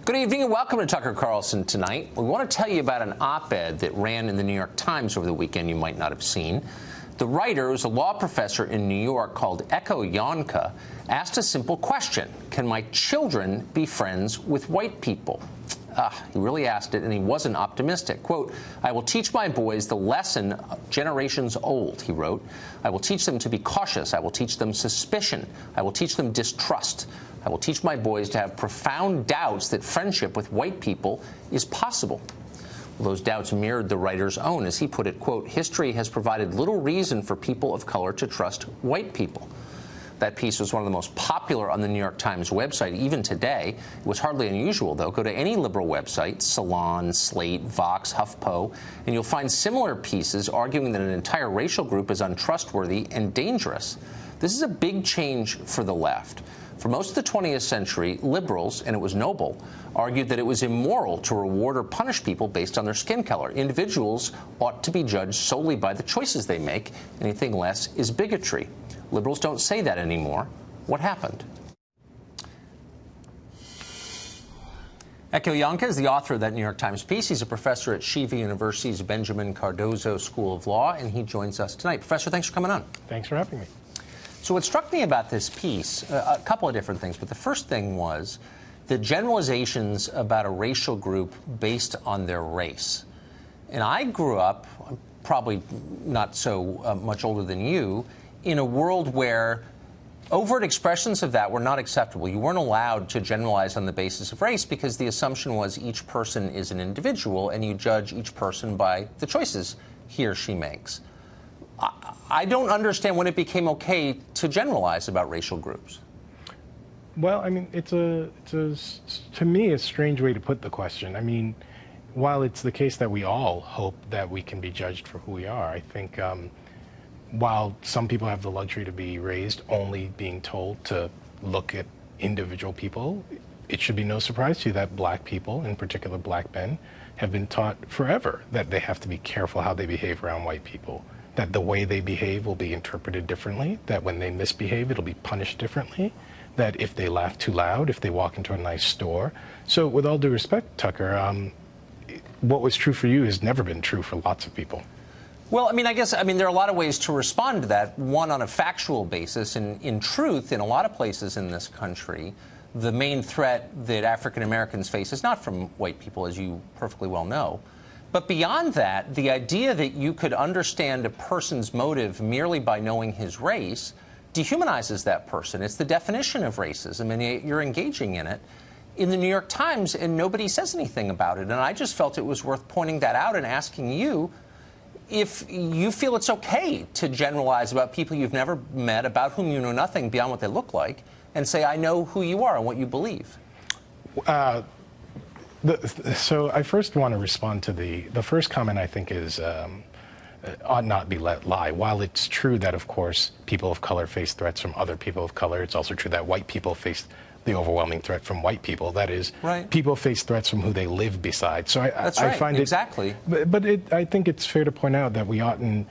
Good evening and welcome to Tucker Carlson Tonight. We want to tell you about an op-ed that ran in the New York Times over the weekend you might not have seen. The writer, who's a law professor in New York called Echo Yanka, asked a simple question. Can my children be friends with white people? He really asked it, and he wasn't optimistic. Quote, I will teach my boys the lesson generations old, he wrote. I will teach them to be cautious. I will teach them suspicion. I will teach them distrust. I will teach my boys to have profound doubts that friendship with white people is possible. Well, those doubts mirrored the writer's own. As he put it, quote, history has provided little reason for people of color to trust white people. That piece was one of the most popular on the New York Times website, even today. It was hardly unusual, though. Go to any liberal website, Salon, Slate, Vox, HuffPo, and you'll find similar pieces arguing that an entire racial group is untrustworthy and dangerous. This is a big change for the left. For most of the 20th century, liberals, and it was noble, argued that it was immoral to reward or punish people based on their skin color. Individuals ought to be judged solely by the choices they make. Anything less is bigotry. Liberals don't say that anymore. What happened? Echo Yanka is the author of that New York Times piece. He's a professor at Shiva University's Benjamin Cardozo School of Law, and he joins us tonight. Professor, thanks for coming on. Thanks for having me. So what struck me about this piece, a couple of different things, but the first thing was the generalizations about a racial group based on their race. And I grew up, I'm probably not so much older than you, in a world where overt expressions of that were not acceptable. You weren't allowed to generalize on the basis of race because the assumption was each person is an individual and you judge each person by the choices he or she makes. I don't understand when it became okay to generalize about racial groups. Well, I mean, it's to me, a strange way to put the question. I mean, while it's the case that we all hope that we can be judged for who we are, I think while some people have the luxury to be raised only being told to look at individual people, it should be no surprise to you that black people, in particular black men, have been taught forever that they have to be careful how they behave around white people. That the way they behave will be interpreted differently, that when they misbehave, it'll be punished differently, that if they laugh too loud, if they walk into a nice store. So with all due respect, Tucker, what was true for you has never been true for lots of people. Well, I mean, there are a lot of ways to respond to that. One, on a factual basis, and in truth, in a lot of places in this country, the main threat that African Americans face is not from white people, as you perfectly well know. But beyond that, the idea that you could understand a person's motive merely by knowing his race dehumanizes that person. It's the definition of racism, and you're engaging in it in the New York Times, and nobody says anything about it. And I just felt it was worth pointing that out and asking you if you feel it's okay to generalize about people you've never met, about whom you know nothing beyond what they look like, and say, I know who you are and what you believe. So I first want to respond to the first comment. I think is ought not be let lie. While it's true that, of course, people of color face threats from other people of color, it's also true that white people face the overwhelming threat from white people. That is, right. People face threats from who they live beside. So I find exactly. But I think it's fair to point out that we oughtn't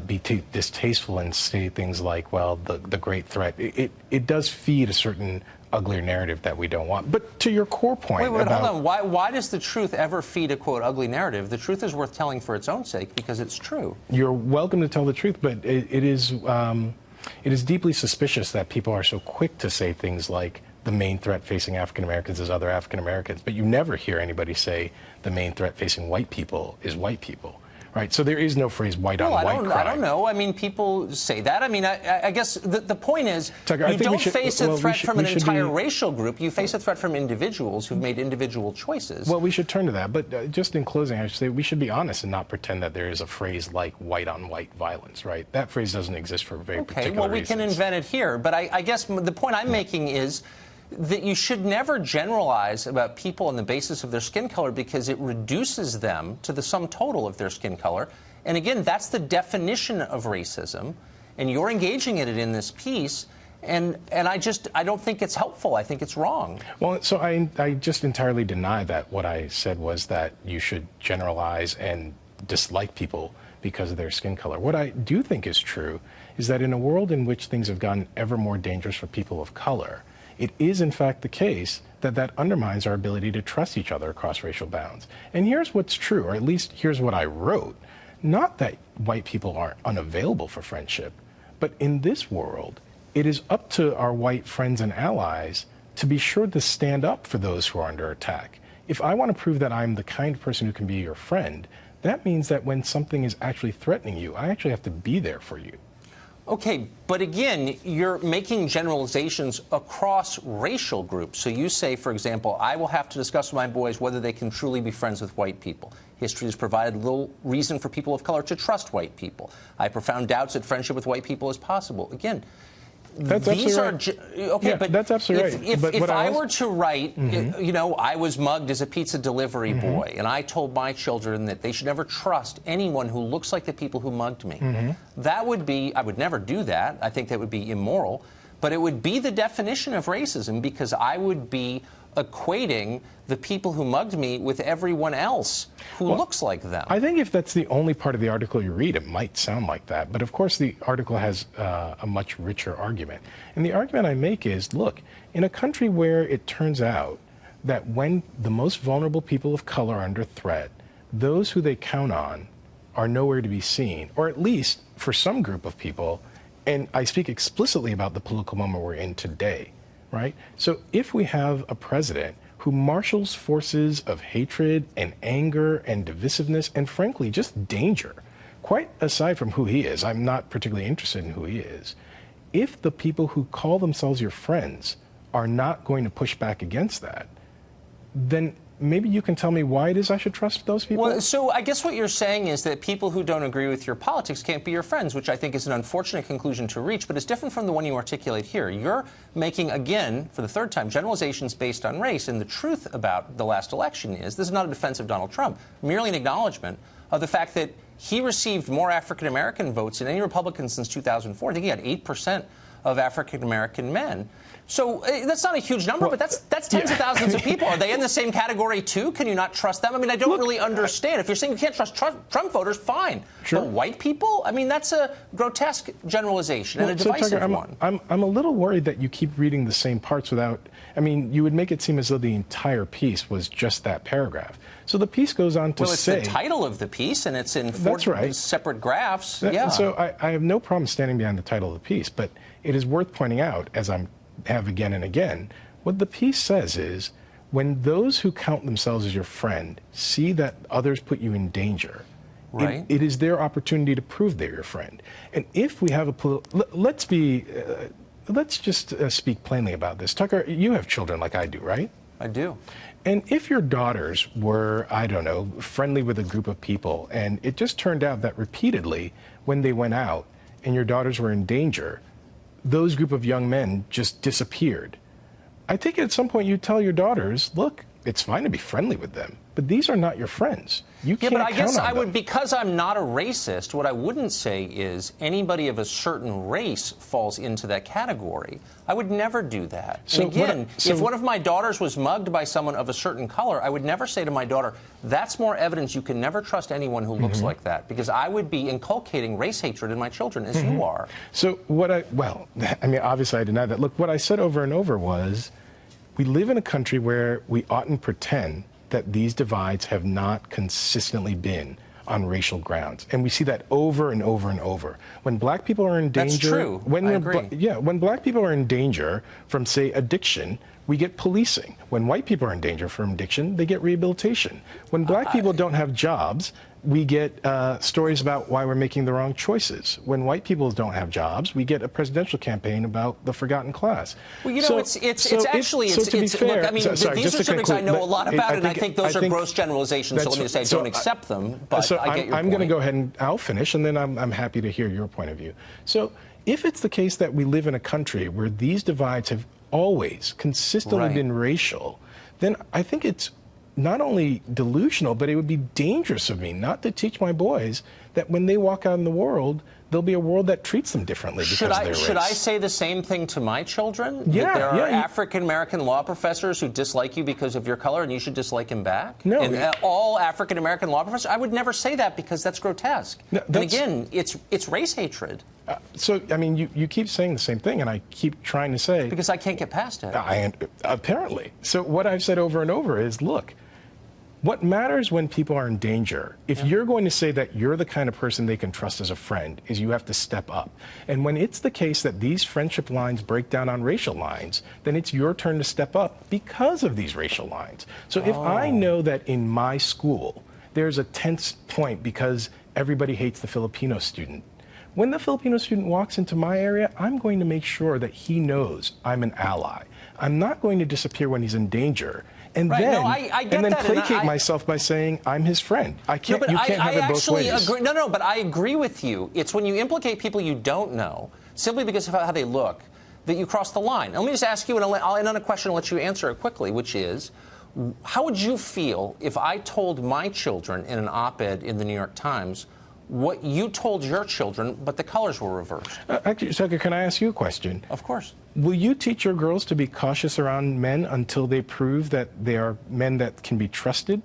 be too distasteful and say things like, well, the great threat. It does feed a certain uglier narrative that we don't want. But to your core point, wait, hold on. Why does the truth ever feed a, quote, ugly narrative? The truth is worth telling for its own sake because it's true. You're welcome to tell the truth, but it is deeply suspicious that people are so quick to say things like the main threat facing African Americans is other African Americans, but you never hear anybody say the main threat facing white people is white people. Right, so there is no phrase white on white crime. I don't know. I mean, people say that. I mean, I guess the point is, Tucker, you don't face a threat from an entire racial group. You face a threat from individuals who've made individual choices. Well, we should turn to that. But just in closing, I should say we should be honest and not pretend that there is a phrase like white on white violence, right? That phrase doesn't exist for very particular reasons. Okay, well, we can invent it here. But I guess the point I'm making is that you should never generalize about people on the basis of their skin color because it reduces them to the sum total of their skin color. And again, that's the definition of racism. And you're engaging in it in this piece. And I don't think it's helpful. I think it's wrong. Well, so I just entirely deny that. What I said was that you should generalize and dislike people because of their skin color. What I do think is true is that in a world in which things have gotten ever more dangerous for people of color, it is in fact the case that that undermines our ability to trust each other across racial bounds. And here's what's true, or at least here's what I wrote. Not that white people are unavailable for friendship, but in this world, it is up to our white friends and allies to be sure to stand up for those who are under attack. If I want to prove that I'm the kind of person who can be your friend, that means that when something is actually threatening you, I actually have to be there for you. Okay, but again, you're making generalizations across racial groups. So you say, for example, I will have to discuss with my boys whether they can truly be friends with white people. History has provided little reason for people of color to trust white people. I have profound doubts that friendship with white people is possible. Again, that's these are right. okay, yeah, but that's absolutely right. If I were to write, you know, I was mugged as a pizza delivery boy, and I told my children that they should never trust anyone who looks like the people who mugged me. That would be, I would never do that. I think that would be immoral, but it would be the definition of racism, because I would be equating the people who mugged me with everyone else who looks like them. I think if that's the only part of the article you read, it might sound like that. But of course, the article has a much richer argument. And the argument I make is, look, in a country where it turns out that when the most vulnerable people of color are under threat, those who they count on are nowhere to be seen, or at least for some group of people, and I speak explicitly about the political moment we're in today, right? So if we have a president who marshals forces of hatred and anger and divisiveness and, frankly, just danger, quite aside from who he is, I'm not particularly interested in who he is, if the people who call themselves your friends are not going to push back against that, then maybe you can tell me why it is I should trust those people? Well, so I guess what you're saying is that people who don't agree with your politics can't be your friends, which I think is an unfortunate conclusion to reach, but it's different from the one you articulate here. You're making, again, for the third time, generalizations based on race, and the truth about the last election is, this is not a defense of Donald Trump, merely an acknowledgement of the fact that he received more African-American votes than any Republican since 2004. I think he had 8% of African-American men. So that's not a huge number, but that's tens of thousands of people. Are they in the same category, too? Can you not trust them? I mean, I don't really understand. If you're saying you can't trust Trump voters, fine. Sure. But white people? I mean, that's a grotesque generalization and a divisive one. I'm a little worried that you keep reading the same parts without, I mean, you would make it seem as though the entire piece was just that paragraph. So the piece goes on to say... Well, it's the title of the piece, and it's in four separate graphs. So I have no problem standing behind the title of the piece, but it is worth pointing out, as I have again and again, what the piece says is, when those who count themselves as your friend see that others put you in danger, it is their opportunity to prove they're your friend. And if we have a let's just speak plainly about this. Tucker, you have children like I do, right? I do. And if your daughters were, I don't know, friendly with a group of people, and it just turned out that repeatedly, when they went out and your daughters were in danger, those group of young men just disappeared. I think at some point you tell your daughters, look, it's fine to be friendly with them, but these are not your friends. You can't count on them. Yeah, but I guess I would, because I'm not a racist, what I wouldn't say is anybody of a certain race falls into that category. I would never do that. So and again, if one of my daughters was mugged by someone of a certain color, I would never say to my daughter, that's more evidence you can never trust anyone who looks like that, because I would be inculcating race hatred in my children, as you are. So I mean, obviously I deny that. Look, what I said over and over was, we live in a country where we oughtn't pretend that these divides have not consistently been on racial grounds. And we see that over and over and over. When black people are in danger... That's true. I agree. When black people are in danger from, say, addiction, we get policing. When white people are in danger from addiction, they get rehabilitation. When black people don't have jobs, we get stories about why we're making the wrong choices. When white people don't have jobs, we get a presidential campaign about the forgotten class. Well, you know, look, I mean, these are subjects I know a lot about, and I think those are gross generalizations, so let me just say I don't accept them, but I get your point. I'm going to go ahead and I'll finish, and then I'm happy to hear your point of view. So if it's the case that we live in a country where these divides have always consistently been racial, then I think it's not only delusional, but it would be dangerous of me not to teach my boys that when they walk out in the world, there'll be a world that treats them differently because of their race. Should I say the same thing to my children? Yeah, that there are African-American law professors who dislike you because of your color and you should dislike him back? No. And all African-American law professors? I would never say that because that's grotesque. No, and again, it's race hatred. So, I mean, you keep saying the same thing, and I keep trying to say... Because I can't get past it. Apparently. So what I've said over and over is, look, what matters when people are in danger, if you're going to say that you're the kind of person they can trust as a friend, is you have to step up. And when it's the case that these friendship lines break down on racial lines, then it's your turn to step up because of these racial lines. So if I know that in my school there's a tense point because everybody hates the Filipino student, when the Filipino student walks into my area, I'm going to make sure that he knows I'm an ally. I'm not going to disappear when he's in danger. And then placate myself by saying I'm his friend. You can't have it both ways. Agree. No, but I agree with you. It's when you implicate people you don't know, simply because of how they look, that you cross the line. Let me just ask you, and I'll end on a question and let you answer it quickly, which is, how would you feel if I told my children in an op-ed in the New York Times what you told your children, but the colors were reversed? Actually, Tucker, can I ask you a question? Of course. Will you teach your girls to be cautious around men until they prove that they are men that can be trusted?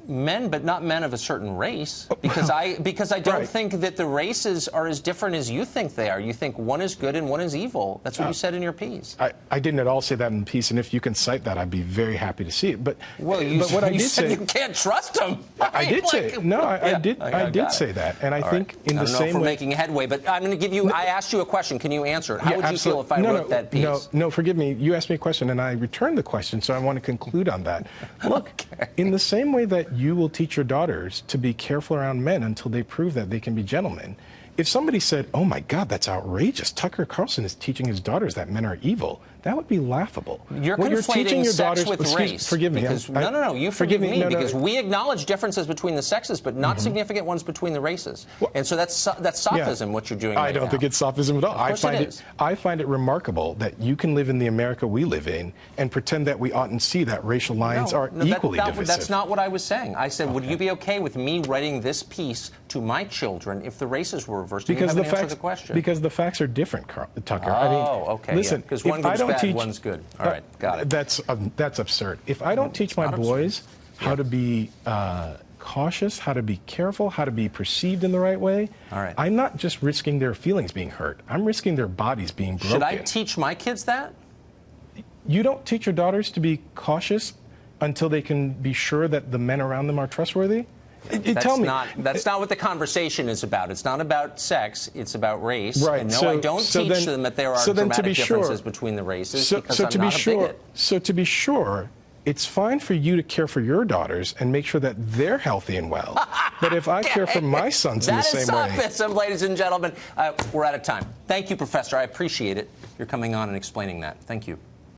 Men, but not men of a certain race, because I don't think that the races are as different as you think they are. You think one is good and one is evil. That's what you said in your piece. I didn't at all say that in the piece, and if you can cite that, I'd be very happy to see it. But what I did say, you can't trust them. Right? I did say no. I did say that, and I think in the same way. I don't know if we're making headway, but I'm going to give you. I asked you a question. Can you answer it? How would you feel if I wrote that piece? No, forgive me. You asked me a question, and I returned the question, so I want to conclude on that. Look, in the same way that you will teach your daughters to be careful around men until they prove that they can be gentlemen. If somebody said, oh my God, that's outrageous, Tucker Carlson is teaching his daughters that men are evil, that would be laughable. You're conflating sex with race. Forgive me. No, you forgive me, because we acknowledge differences between the sexes, but not significant ones between the races. Well, and so that's sophism, what you're doing I don't think it's sophism at all. I find it remarkable that you can live in the America we live in and pretend that we oughtn't see that racial lines are equally divisive. That's not what I was saying. I said, would you be okay with me writing this piece to my children if the races were reversed? Because you haven't answered the question. Because the facts are different, Tucker. Okay. Listen, because one goes bad, one's good. All right, got it. That's absurd. If I don't teach my boys how to be cautious, how to be careful, how to be perceived in the right way, I'm not just risking their feelings being hurt. I'm risking their bodies being broken. Should I teach my kids that? You don't teach your daughters to be cautious until they can be sure that the men around them are trustworthy? That's not what the conversation is about. It's not about sex. It's about race. Right. And no, I don't teach them that there are dramatic differences between the races because I'm not a bigot. So to be sure, it's fine for you to care for your daughters and make sure that they're healthy and well. But if I care for my sons in the same way... That is sophism, ladies and gentlemen. We're out of time. Thank you, Professor. I appreciate it. You're coming on and explaining that. Thank you.